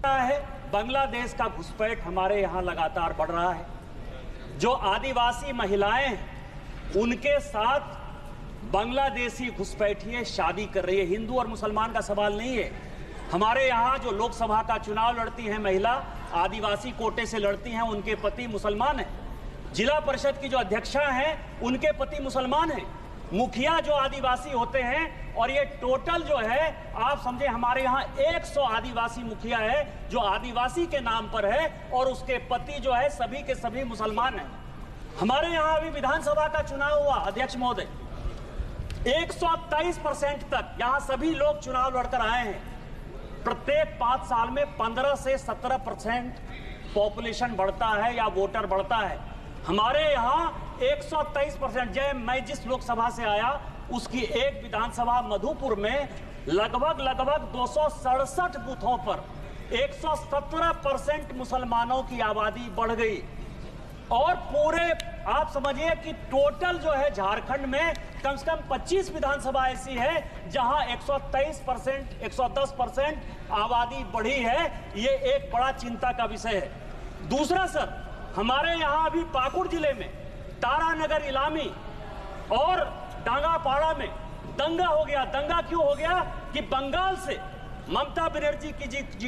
है बांग्लादेश का घुसपैठ हमारे यहाँ लगातार बढ़ रहा है। जो आदिवासी महिलाएं हैं उनके साथ बांग्लादेशी घुसपैठिए शादी कर रही है। हिंदू और मुसलमान का सवाल नहीं है। हमारे यहाँ जो लोकसभा का चुनाव लड़ती हैं महिला, आदिवासी कोटे से लड़ती हैं, उनके पति मुसलमान हैं। जिला परिषद की जो अध्यक्षा हैं उनके पति मुसलमान हैं। मुखिया जो आदिवासी होते हैं, और ये टोटल जो है आप समझे हमारे यहाँ 100 आदिवासी मुखिया है जो आदिवासी के नाम पर है, और उसके पति जो है सभी के सभी मुसलमान हैं। हमारे यहाँ अभी विधानसभा का चुनाव हुआ, अध्यक्ष महोदय, 123% तक यहाँ सभी लोग चुनाव लड़कर आए हैं। प्रत्येक 5 साल में 15 से 17% पॉपुलेशन बढ़ता है या वोटर बढ़ता है। हमारे यहाँ 123%। मैं जिस लोकसभा से आया उसकी एक विधानसभा मधुपुर में लगभग 267 बूथों पर 117% मुसलमानों की आबादी बढ़ गई। और पूरे आप समझिए कि टोटल जो है झारखंड में कम से कम 25 विधानसभा ऐसी है जहां 123%, 110% आबादी बढ़ी है। ये एक बड़ा चिंता का विषय है। दूसरा सर, हमारे यहाँ अभी पाकुड़ जिले में तारानगर इलामी और डांगापाड़ा में दंगा हो गया। दंगा क्यों हो गया कि बंगाल से ममता बनर्जी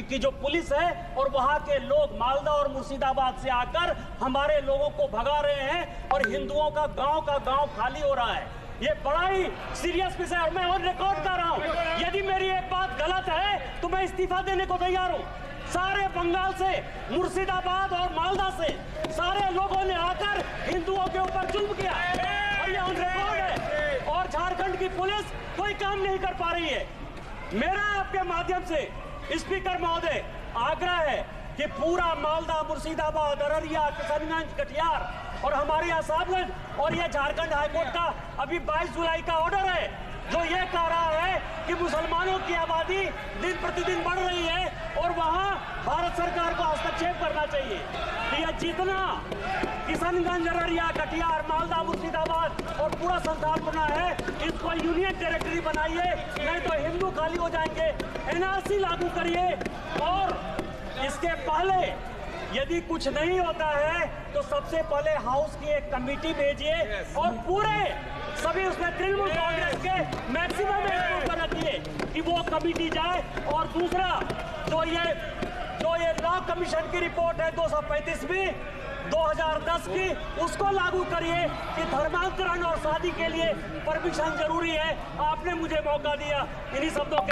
की जो पुलिस है और वहां के लोग मालदा और मुर्शिदाबाद से आकर हमारे लोगों को भगा रहे हैं और हिंदुओं का गांव खाली हो रहा है। ये बड़ा ही सीरियस विषय है। मैं और रिकॉर्ड कर रहा हूं, यदि मेरी एक बात गलत है तो मैं इस्तीफा देने को तैयार हूं। सारे बंगाल से, मुर्शिदाबाद और मालदा से सारे लोगों ने आकर हिंदुओं के ऊपर जुल्म किया और ये ऑन रिकॉर्ड है। और झारखंड की पुलिस कोई काम नहीं कर पा रही है। मेरा आपके माध्यम से स्पीकर महोदय आग्रह है कि पूरा मालदा, मुर्शिदाबाद, अररिया, किशनगंज, कटिहार और हमारे यहाँ साहबगंज, और ये झारखंड हाईकोर्ट का अभी 22 जुलाई का ऑर्डर है जो ये कह रहा है कि मुसलमानों की आबादी दिन प्रतिदिन बढ़ रही है और वहाँ भारत सरकार को हस्तक्षेप करना चाहिए। कि यह जितना किशनगंज, अररिया, कटिहार, मालदा, मुर्शिदाबाद और पूरा संथालपुरा है, इसको यूनियन टेरिटरी बनाइए, नहीं तो हिंदू खाली हो जाएंगे। एनआरसी लागू करिए और इसके पहले यदि कुछ नहीं होता है तो सबसे पहले हाउस की एक कमेटी भेजिए और पूरे सभी उसमें तृणमूल कांग्रेस के मैक्सिमम पर रखिए कि वो कमेटी जाए। और दूसरा जो ये लॉ कमीशन की रिपोर्ट है 235वीं 2010 की, उसको लागू करिए कि धर्मांतरण और शादी के लिए परमिशन जरूरी है। आपने मुझे मौका दिया, इन्हीं शब्दों के